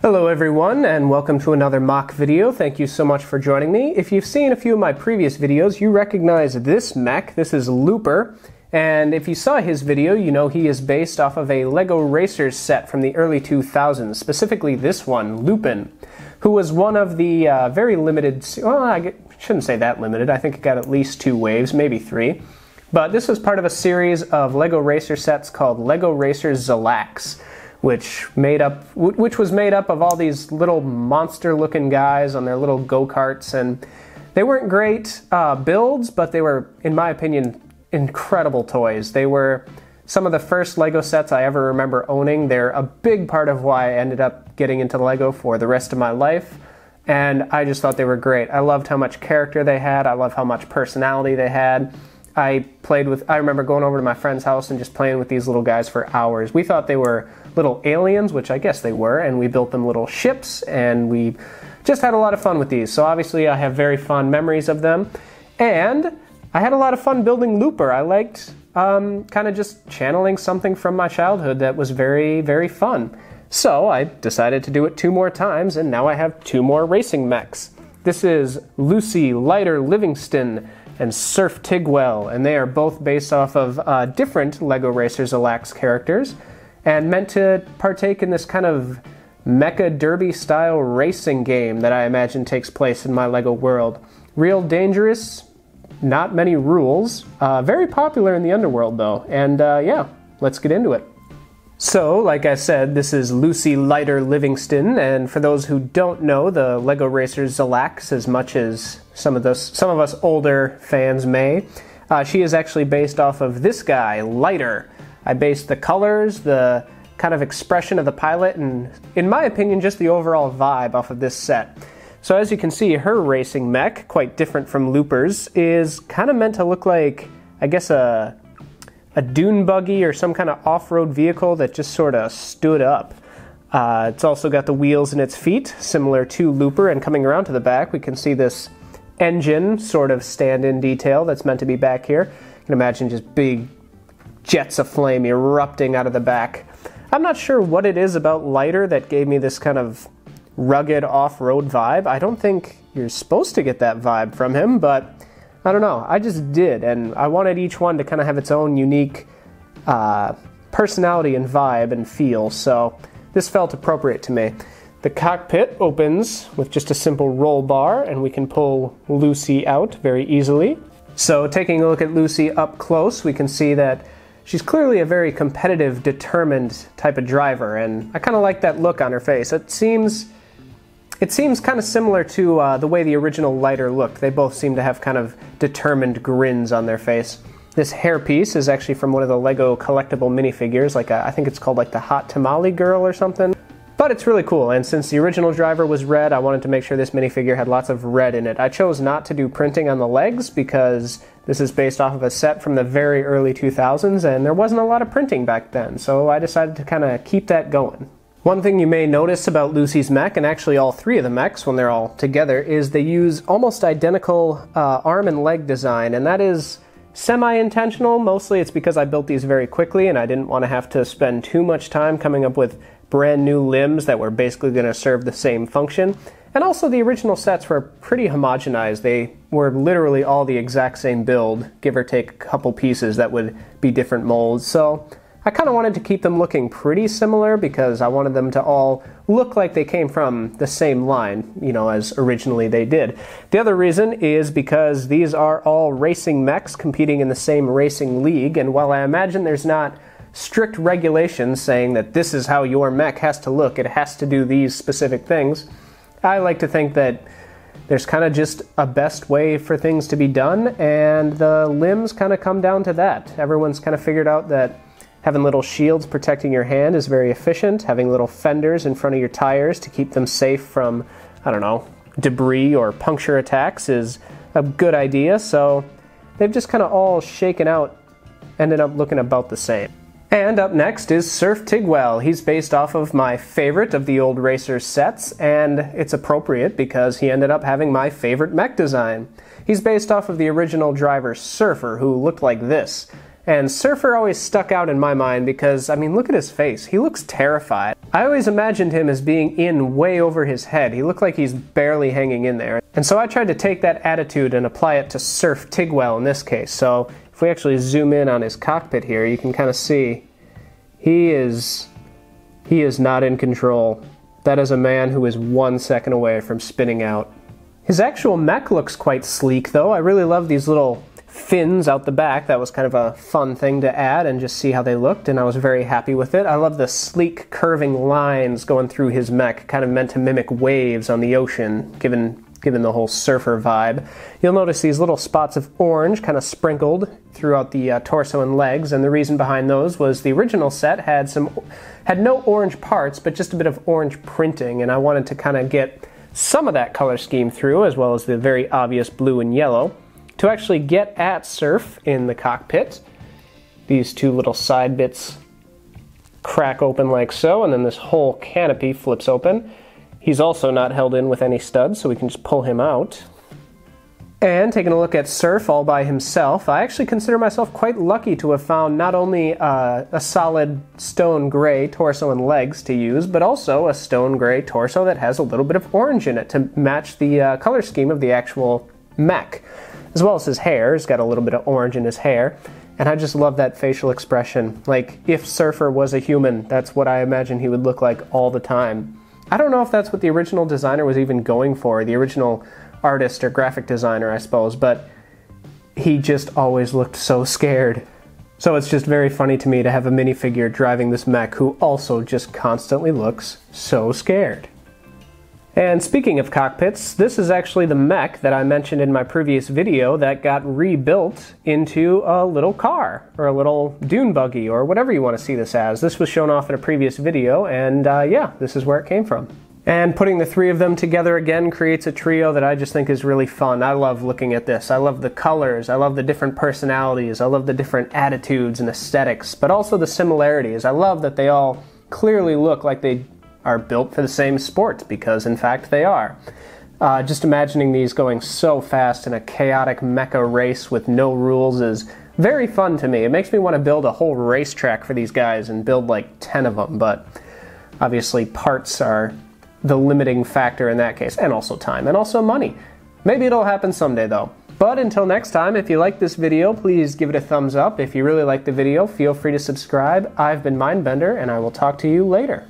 Hello everyone, and welcome to another mock video. Thank you so much for joining me. If you've seen a few of my previous videos, you recognize this mech. This is Looper, and if you saw his video, you know he is based off of a LEGO Racers set from the early 2000s, specifically this one, Lupin, who was one of the very limited, well, I shouldn't say that limited, I think it got at least 2 waves, maybe 3, but this was part of a series of LEGO Racer sets called LEGO Racers Zalax, which was made up of all these little monster-looking guys on their little go-karts, and they weren't great builds, but they were, in my opinion, incredible toys. They were some of the first LEGO sets I ever remember owning. They're a big part of why I ended up getting into LEGO for the rest of my life, and I just thought they were great. I loved how much character they had. I loved how much personality they had. I remember going over to my friend's house and just playing with these little guys for hours. We thought they were little aliens, which I guess they were, and we built them little ships, and we just had a lot of fun with these. So obviously I have very fond memories of them, and I had a lot of fun building Looper. I liked kind of just channeling something from my childhood that was very, very fun. So I decided to do it 2 more times, and now I have 2 more racing mechs. This is Lucy Lighter Livingston and Surftig, and they are both based off of different LEGO Racers Zalax characters, and meant to partake in this kind of mecha derby style racing game that I imagine takes place in my LEGO world. Real dangerous, not many rules, very popular in the underworld though, and yeah, let's get into it. So, like I said, this is Lucy Lighter Livingston, and for those who don't know the LEGO Racers Zalax as much as some of us older fans may, she is actually based off of this guy, Lighter. I based the colors, the kind of expression of the pilot, and in my opinion, just the overall vibe off of this set. So as you can see, her racing mech, quite different from Looper's, is kind of meant to look like, I guess, a dune buggy or some kind of off-road vehicle that just sort of stood up. It's also got the wheels in its feet, similar to Looper, and coming around to the back, we can see this engine sort of stand-in detail that's meant to be back here. You can imagine just big jets of flame erupting out of the back. I'm not sure what it is about Lighter that gave me this kind of rugged off-road vibe. I don't think you're supposed to get that vibe from him, but I don't know. I just did, and I wanted each one to kind of have its own unique personality and vibe and feel, so this felt appropriate to me. The cockpit opens with just a simple roll bar, and we can pull Lucy out very easily. So taking a look at Lucy up close, we can see that she's clearly a very competitive, determined type of driver, and I kind of like that look on her face. It seems kind of similar to the way the original Lighter looked. They both seem to have kind of determined grins on their face. This hairpiece is actually from one of the LEGO collectible minifigures, like I think it's called like the Hot Tamale Girl or something. But it's really cool, and since the original driver was red, I wanted to make sure this minifigure had lots of red in it. I chose not to do printing on the legs because this is based off of a set from the very early 2000s, and there wasn't a lot of printing back then, so I decided to kind of keep that going. One thing you may notice about Lucy's mech, and actually all 3 of the mechs when they're all together, is they use almost identical arm and leg design, and that is semi-intentional. Mostly it's because I built these very quickly and I didn't want to have to spend too much time coming up with brand new limbs that were basically going to serve the same function. And also the original sets were pretty homogenized. They were literally all the exact same build, give or take a couple pieces that would be different molds. So I kind of wanted to keep them looking pretty similar because I wanted them to all look like they came from the same line, you know, as originally they did. The other reason is because these are all racing mechs competing in the same racing league, and while I imagine there's not strict regulations saying that this is how your mech has to look, it has to do these specific things, I like to think that there's kind of just a best way for things to be done, and the limbs kind of come down to that. Everyone's kind of figured out that having little shields protecting your hand is very efficient. Having little fenders in front of your tires to keep them safe from, I don't know, debris or puncture attacks is a good idea. So they've just kind of all shaken out, ended up looking about the same. And up next is Surftig. He's based off of my favorite of the old Racers sets, and it's appropriate because he ended up having my favorite mech design. He's based off of the original driver Surfer, who looked like this. And Surfer always stuck out in my mind because, I mean, look at his face. He looks terrified. I always imagined him as being in way over his head. He looked like he's barely hanging in there. And so I tried to take that attitude and apply it to Surftig in this case. So if we actually zoom in on his cockpit here, you can kind of see he is not in control. That is a man who is 1 second away from spinning out. His actual mech looks quite sleek though. I really love these little fins out the back. That was kind of a fun thing to add and just see how they looked, and I was very happy with it. I love the sleek curving lines going through his mech, kind of meant to mimic waves on the ocean, given the whole surfer vibe. You'll notice these little spots of orange kind of sprinkled throughout the torso and legs, and the reason behind those was the original set had no orange parts, but just a bit of orange printing, and I wanted to kind of get some of that color scheme through, as well as the very obvious blue and yellow. To actually get at Surf in the cockpit, these two little side bits crack open like so, and then this whole canopy flips open. He's also not held in with any studs, so we can just pull him out. And taking a look at Surf all by himself, I actually consider myself quite lucky to have found not only a solid stone gray torso and legs to use, but also a stone gray torso that has a little bit of orange in it to match the color scheme of the actual mech. As well as his hair. He's got a little bit of orange in his hair. And I just love that facial expression. Like, if Surfer was a human, that's what I imagine he would look like all the time. I don't know if that's what the original designer was even going for, the original artist or graphic designer, I suppose, but he just always looked so scared. So it's just very funny to me to have a minifigure driving this mech who also just constantly looks so scared. And speaking of cockpits, this is actually the mech that I mentioned in my previous video that got rebuilt into a little car, or a little dune buggy, or whatever you want to see this as. This was shown off in a previous video, and yeah, this is where it came from. And putting the three of them together again creates a trio that I just think is really fun. I love looking at this. I love the colors, I love the different personalities, I love the different attitudes and aesthetics, but also the similarities. I love that they all clearly look like they are built for the same sport, because in fact they are. Just imagining these going so fast in a chaotic mecha race with no rules is very fun to me. It makes me want to build a whole racetrack for these guys and build like 10 of them, but obviously parts are the limiting factor in that case, and also time, and also money. Maybe it'll happen someday though. But until next time, if you like this video, please give it a thumbs up. If you really like the video, feel free to subscribe. I've been Mindbender, and I will talk to you later.